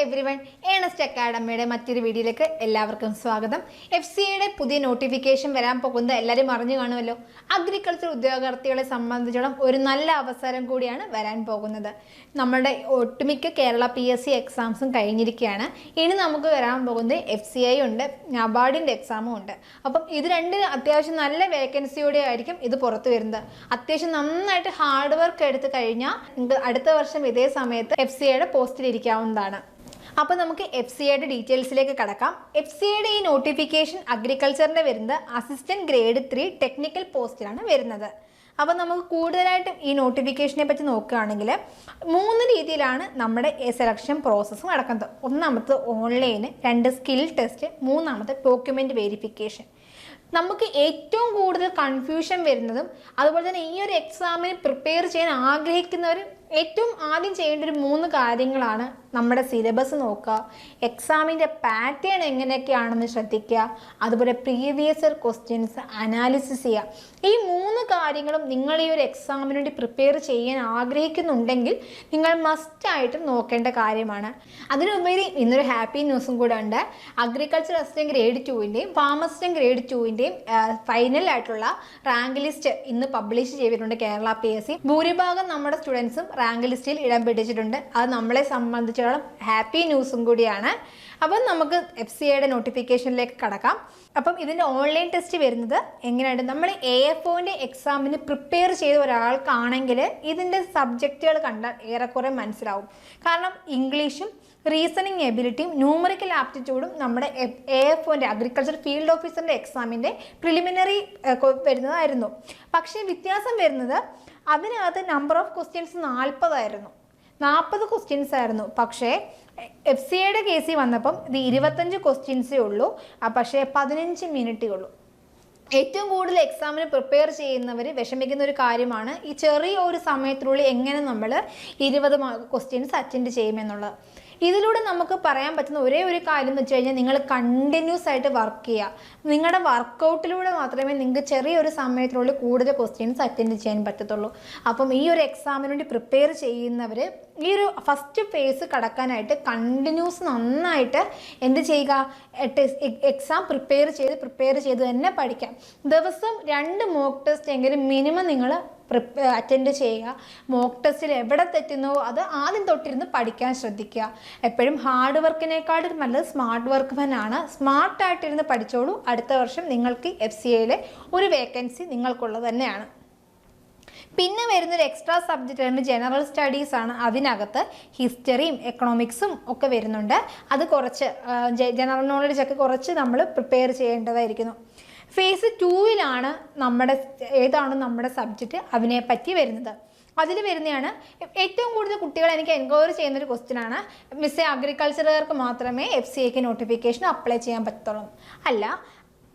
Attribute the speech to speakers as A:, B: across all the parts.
A: Everyone, Ernest അക്കാഡമിയുടെ മറ്റൊരു വീഡിയോയിലേക്ക് എല്ലാവർക്കും സ്വാഗതം. FCA പുതിയ നോട്ടിഫിക്കേഷൻ വരാൻ പോകുന്നത് എല്ലാവരും അറിഞ്ഞു കാണുമല്ലോ. അഗ്രികൾച്ചർ ഉദ്യോഗാർത്ഥികളെ സംബന്ധിച്ചിടത്തോളം ഒരു നല്ല അവസരം കൂടിയാണ് വരാൻ പോകുന്നത്. നമ്മുടെ ഒട്ടുമിക്ക കേരള PSC എക്സാംസും കഴിഞ്ഞിരിക്കുകയാണ്. ഇനി നമുക്ക് വരാൻ പോകുന്നത് FCI ഉണ്ട്, നബാർഡിൻ്റെ എക്സാമും ഉണ്ട്. അപ്പം ഇത് രണ്ടിന് അത്യാവശ്യം നല്ല വേക്കൻസിയോടെ ആയിരിക്കും ഇത് പുറത്തു വരുന്നത്. അത്യാവശ്യം നന്നായിട്ട് ഹാർഡ് വർക്ക് എടുത്ത് കഴിഞ്ഞാൽ നിങ്ങൾക്ക് അടുത്ത വർഷം ഇതേ സമയത്ത് FCAയുടെ പോസ്റ്റിൽ ഇരിക്കാവുന്നതാണ്. അപ്പോൾ നമുക്ക് FCAയുടെ ഡീറ്റെയിൽസിലേക്ക് കടക്കാം. FCAയുടെ ഈ നോട്ടിഫിക്കേഷൻ അഗ്രികൾച്ചറിൻ്റെ വരുന്നത് അസിസ്റ്റന്റ് ഗ്രേഡ് 3 ടെക്നിക്കൽ പോസ്റ്റിലാണ് വരുന്നത്. അപ്പോൾ നമുക്ക് കൂടുതലായിട്ടും ഈ നോട്ടിഫിക്കേഷനെ പറ്റി നോക്കുകയാണെങ്കിൽ 3 രീതിയിലാണ് നമ്മുടെ സെലക്ഷൻ പ്രോസസ്സ് നടക്കുന്നത്. ഒന്നാമത്തെ ഓൺലൈന്, 2 സ്കിൽ ടെസ്റ്റ്, മൂന്നാമത്തെ ഡോക്യുമെൻ്റ് വെരിഫിക്കേഷൻ. നമുക്ക് ഏറ്റവും കൂടുതൽ കൺഫ്യൂഷൻ വരുന്നതും അതുപോലെ തന്നെ ഈ ഒരു എക്സാമിന് പ്രിപ്പയർ ചെയ്യാൻ ആഗ്രഹിക്കുന്നവർ ഏറ്റവും ആദ്യം ചെയ്യേണ്ട ഒരു 3 കാര്യങ്ങളാണ്. നമ്മുടെ സിലബസ് നോക്കുക, എക്സാമിൻ്റെ പാറ്റേൺ എങ്ങനെയൊക്കെയാണെന്ന് ശ്രദ്ധിക്കുക, അതുപോലെ പ്രീവിയസ് ഇയർ ക്വസ്റ്റ്യൻസ് അനാലിസിസ് ചെയ്യുക. ഈ 3 കാര്യങ്ങളും നിങ്ങൾ ഈ ഒരു എക്സാമിന് വേണ്ടി പ്രിപ്പയർ ചെയ്യാൻ ആഗ്രഹിക്കുന്നുണ്ടെങ്കിൽ നിങ്ങൾ മസ്റ്റായിട്ടും നോക്കേണ്ട കാര്യമാണ്. അതിനുപരി ഇന്നൊരു ഹാപ്പി ന്യൂസും കൂടെ ഉണ്ട്. അഗ്രികൾച്ചർ അസിസ്റ്റന്റ് ഗ്രേഡ് 2ൻ്റെയും ഫാമസിസ്റ്റന്റ് ഗ്രേഡ് 2ൻ്റെയും ഫൈനലായിട്ടുള്ള റാങ്ക് ലിസ്റ്റ് ഇന്ന് പബ്ലിഷ് ചെയ്തിട്ടുണ്ട് കേരള PSC. ഭൂരിഭാഗം നമ്മുടെ സ്റ്റുഡൻസും റാങ്ക് ലിസ്റ്റിൽ ഇടം പിടിച്ചിട്ടുണ്ട്. അത് നമ്മളെ സംബന്ധിച്ചിടത്തോളം ഹാപ്പി ന്യൂസും കൂടിയാണ്. അപ്പം നമുക്ക് FCAയുടെ നോട്ടിഫിക്കേഷനിലേക്ക് കടക്കാം. അപ്പം ഇതിൻ്റെ ഓൺലൈൻ ടെസ്റ്റ് വരുന്നത് എങ്ങനെയാണ്? നമ്മൾ AFOൻ്റെ എക്സാമിന് പ്രിപ്പയർ ചെയ്ത ഒരാൾക്കാണെങ്കിൽ ഇതിൻ്റെ സബ്ജക്റ്റുകൾ കണ്ടാൽ ഏറെക്കുറെ മനസ്സിലാവും. കാരണം ഇംഗ്ലീഷും റീസണിങ് എബിലിറ്റിയും ന്യൂമറിക്കൽ ആപ്റ്റിറ്റ്യൂഡും നമ്മുടെ AFOൻ്റെ അഗ്രികൾച്ചർ ഫീൽഡ് ഓഫീസറിൻ്റെ എക്സാമിൻ്റെ പ്രിലിമിനറി വരുന്നതായിരുന്നു. പക്ഷേ വ്യത്യാസം വരുന്നത് അതിനകത്ത് നമ്പർ ഓഫ് ക്വസ്റ്റ്യൻസ് 40 ക്വസ്റ്റ്യൻസ് ആയിരുന്നു. പക്ഷേ FCAയുടെ കേസിൽ വന്നപ്പം ഇത് 25 ക്വസ്റ്റ്യൻസേ ഉള്ളൂ. പക്ഷേ 15 മിനിറ്റേ ഉള്ളൂ. ഏറ്റവും കൂടുതൽ എക്സാമിന് പ്രിപ്പയർ ചെയ്യുന്നവർ വിഷമിക്കുന്ന ഒരു കാര്യമാണ് ഈ ചെറിയ ഒരു സമയത്തിനുള്ളിൽ എങ്ങനെ നമ്മൾ 20 ക്വസ്റ്റ്യൻസ് അറ്റൻഡ് ചെയ്യുമെന്നുള്ളത്. ഇതിലൂടെ നമുക്ക് പറയാൻ പറ്റുന്ന ഒരേ ഒരു കാര്യം എന്ന് വെച്ച് കഴിഞ്ഞാൽ നിങ്ങൾ കണ്ടിന്യൂസ് ആയിട്ട് വർക്ക് ചെയ്യുക. നിങ്ങളുടെ വർക്കൗട്ടിലൂടെ മാത്രമേ നിങ്ങൾക്ക് ചെറിയൊരു സമയത്തിനുള്ളിൽ കൂടുതൽ ക്വസ്റ്റ്യൻസ് അറ്റൻഡ് ചെയ്യാൻ പറ്റത്തുള്ളൂ. അപ്പം ഈ ഒരു എക്സാമിന് വേണ്ടി പ്രിപ്പയർ ചെയ്യുന്നവർ ഈ ഒരു ഫസ്റ്റ് ഫേസ് കടക്കാനായിട്ട് കണ്ടിന്യൂസ് നന്നായിട്ട് എന്ത് ചെയ്യുക, എക്സാം പ്രിപ്പയർ ചെയ്ത് തന്നെ പഠിക്കാം. ദിവസം 2 മോക്ക് ടെസ്റ്റ് എങ്കിലും മിനിമം നിങ്ങൾ അറ്റൻഡ് ചെയ്യുക. മോക്ക് ടെസ്റ്റിൽ എവിടെ തെറ്റുന്നോ അത് ആദ്യം തൊട്ടിരുന്ന് പഠിക്കാൻ ശ്രദ്ധിക്കുക. എപ്പോഴും ഹാർഡ് വർക്കിനേക്കാളും നല്ലത് സ്മാർട്ട് വർക്ക് തന്നെയാണ്. സ്മാർട്ടായിട്ടിരുന്ന് പഠിച്ചോളൂ. അടുത്ത വർഷം നിങ്ങൾക്ക് FCAയിലെ ഒരു വേക്കൻസി നിങ്ങൾക്കുള്ളത് തന്നെയാണ്. പിന്നെ വരുന്നൊരു എക്സ്ട്രാ സബ്ജക്റ്റാണ് ജനറൽ സ്റ്റഡീസ് ആണ്. അതിനകത്ത് ഹിസ്റ്ററിയും എക്കണോമിക്സും ഒക്കെ വരുന്നുണ്ട്. അത് കുറച്ച് ജനറൽ നോളജ് ഒക്കെ കുറച്ച് നമ്മൾ പ്രിപ്പയർ ചെയ്യേണ്ടതായിരിക്കുന്നു. ഫേസ് 2ലാണ് ഏതാണ് നമ്മുടെ സബ്ജക്റ്റ് അതിനെപ്പറ്റി വരുന്നത്. അതിൽ വരുന്നതാണ് ഏറ്റവും കൂടുതൽ കുട്ടികൾ എനിക്ക് എൻക്വയറി ചെയ്യുന്നൊരു ക്വസ്റ്റ്യനാണ്, മിസ്സേ അഗ്രികൾച്ചറുകാർക്ക് മാത്രമേ FCAക്ക് നോട്ടിഫിക്കേഷൻ അപ്ലൈ ചെയ്യാൻ പറ്റത്തുള്ളൂ. അല്ല,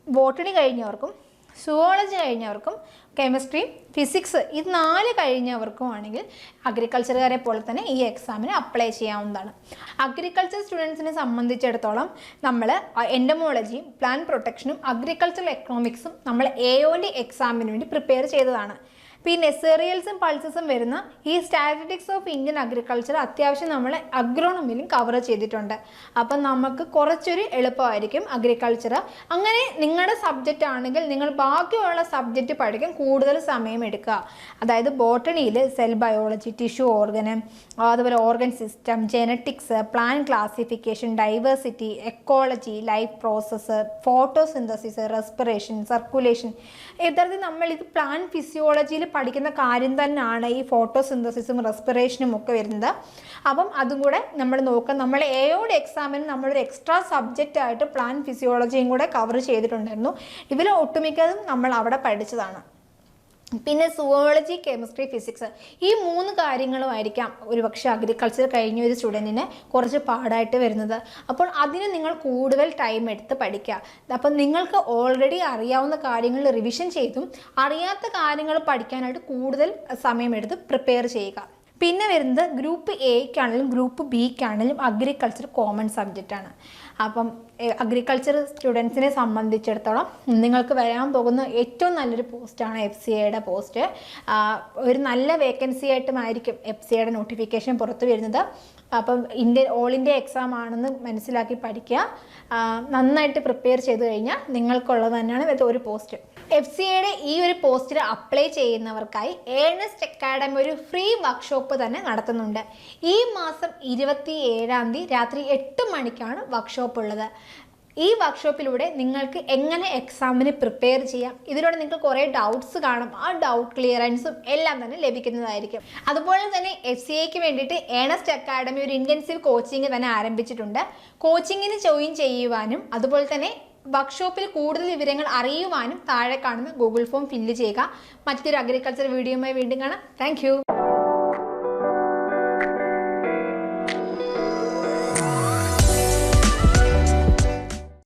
A: ബോട്ടണി കഴിഞ്ഞവർക്കും സുവോളജി കഴിഞ്ഞവർക്കും കെമിസ്ട്രി ഫിസിക്സ് ഇത് 4 കഴിഞ്ഞവർക്കും ആണെങ്കിൽ അഗ്രികൾച്ചറുകാരെ പോലെ തന്നെ ഈ എക്സാമിന് അപ്ലൈ ചെയ്യാവുന്നതാണ്. അഗ്രികൾച്ചർ സ്റ്റുഡൻസിനെ സംബന്ധിച്ചിടത്തോളം നമ്മൾ എൻഡമോളജിയും പ്ലാന്റ് പ്രൊട്ടക്ഷനും അഗ്രികൾച്ചറൽ എക്കണോമിക്സും നമ്മൾ AOൻ്റെ എക്സാമിന് വേണ്ടി പ്രിപ്പയർ ചെയ്തതാണ്. പിന്നെ സെറിയൽസും പൾസസും വരുന്ന ഈ സ്റ്റാറ്റിസ്റ്റിക്സ് ഓഫ് ഇന്ത്യൻ അഗ്രികൾച്ചർ അത്യാവശ്യം നമ്മൾ അഗ്രോണമിയിലും കവർ ചെയ്തിട്ടുണ്ട്. അപ്പം നമുക്ക് കുറച്ചൊരു എളുപ്പമായിരിക്കും അഗ്രികൾച്ചർ. അങ്ങനെ നിങ്ങളുടെ സബ്ജക്റ്റ് ആണെങ്കിൽ നിങ്ങൾ ബാക്കിയുള്ള സബ്ജക്റ്റ് പഠിക്കാൻ കൂടുതൽ സമയം എടുക്കുക. അതായത് ബോട്ടണിയിൽ സെൽ ബയോളജി, ടിഷ്യൂ ഓർഗന്, അതുപോലെ organ system, genetics, plan classification, diversity, ecology, life process, photosynthesis, respiration, circulation, ഇത്തരത്തിൽ നമ്മൾ ഇത് പ്ലാൻ ഫിസിയോളജിയിൽ പഠിക്കുന്ന കാര്യം തന്നെയാണ് ഈ ഫോട്ടോസിന്തസിസും റെസ്പിറേഷനും ഒക്കെ വരുന്നത്. അപ്പം അതും കൂടെ നമ്മൾ നോക്കാം. നമ്മൾ AOയുടെ എക്സാമിന് നമ്മളൊരു എക്സ്ട്രാ സബ്ജക്റ്റ് ആയിട്ട് പ്ലാൻ ഫിസിയോളജിയും കൂടെ കവർ ചെയ്തിട്ടുണ്ടായിരുന്നു. ഇതിൽ ഒട്ടുമിക്കതും നമ്മൾ അവിടെ പഠിച്ചതാണ്. പിന്നെ സുവോളജി, കെമിസ്ട്രി, ഫിസിക്സ് ഈ 3 കാര്യങ്ങളുമായിരിക്കാം ഒരുപക്ഷെ അഗ്രികൾച്ചർ കഴിഞ്ഞ ഒരു സ്റ്റുഡൻറ്റിന് കുറച്ച് പാടായിട്ട് വരുന്നത്. അപ്പോൾ അതിന് നിങ്ങൾ കൂടുതൽ ടൈം എടുത്ത് പഠിക്കുക. അപ്പം നിങ്ങൾക്ക് ഓൾറെഡി അറിയാവുന്ന കാര്യങ്ങൾ റിവിഷൻ ചെയ്തും അറിയാത്ത കാര്യങ്ങൾ പഠിക്കാനായിട്ട് കൂടുതൽ സമയമെടുത്ത് പ്രിപ്പയർ ചെയ്യുക. പിന്നെ വരുന്നത് ഗ്രൂപ്പ് എയ്ക്കാണെങ്കിലും ഗ്രൂപ്പ് ബിക്കാണെങ്കിലും അഗ്രികൾച്ചർ കോമൺ സബ്ജക്റ്റാണ്. അപ്പം അഗ്രികൾച്ചർ സ്റ്റുഡൻസിനെ സംബന്ധിച്ചിടത്തോളം നിങ്ങൾക്ക് വരാൻ പോകുന്ന ഏറ്റവും നല്ലൊരു പോസ്റ്റാണ് FCAയുടെ പോസ്റ്റ്. ഒരു നല്ല വേക്കൻസി ആയിട്ടുമായിരിക്കും FCAയുടെ നോട്ടിഫിക്കേഷൻ പുറത്തു വരുന്നത്. അപ്പം ഓൾ ഇന്ത്യ എക്സാം ആണെന്ന് മനസ്സിലാക്കി പഠിക്കുക. നന്നായിട്ട് പ്രിപ്പയർ ചെയ്ത് കഴിഞ്ഞാൽ നിങ്ങൾക്കുള്ളത് തന്നെയാണ് ഒരു പോസ്റ്റ്. FCAയുടെ ഈ ഒരു പോസ്റ്റിൽ അപ്ലൈ ചെയ്യുന്നവർക്കായി ഏണസ്റ്റ് അക്കാഡമി ഒരു ഫ്രീ വർക്ക്ഷോപ്പ് തന്നെ നടത്തുന്നുണ്ട്. ഈ മാസം 27-ാം തീയതി രാത്രി 8 മണിക്കാണ് വർക്ക്ഷോപ്പ് ഉള്ളത്. ഈ വർക്ക്ഷോപ്പിലൂടെ നിങ്ങൾക്ക് എങ്ങനെ എക്സാമിന് പ്രിപ്പയർ ചെയ്യാം, ഇതിലൂടെ നിങ്ങൾക്ക് കുറേ ഡൗട്ട്സ് കാണും. ആ ഡൗട്ട് ക്ലിയറൻസും എല്ലാം തന്നെ ലഭിക്കുന്നതായിരിക്കും. അതുപോലെ തന്നെ FCAക്ക് വേണ്ടിയിട്ട് ഏണസ്റ്റ് അക്കാഡമി ഒരു ഇൻറ്റൻസീവ് കോച്ചിങ് തന്നെ ആരംഭിച്ചിട്ടുണ്ട്. കോച്ചിങ്ങിന് ജോയിൻ ചെയ്യുവാനും അതുപോലെ തന്നെ വർക്ക്ഷോപ്പിൽ കൂടുതൽ വിവരങ്ങൾ അറിയുവാനും താഴെ കാണുന്ന ഗൂഗിൾ ഫോം ഫില്ല് ചെയ്യുക. മറ്റൊരു അഗ്രികൾച്ചർ വീഡിയോയുമായി വീണ്ടും കാണാം. താങ്ക്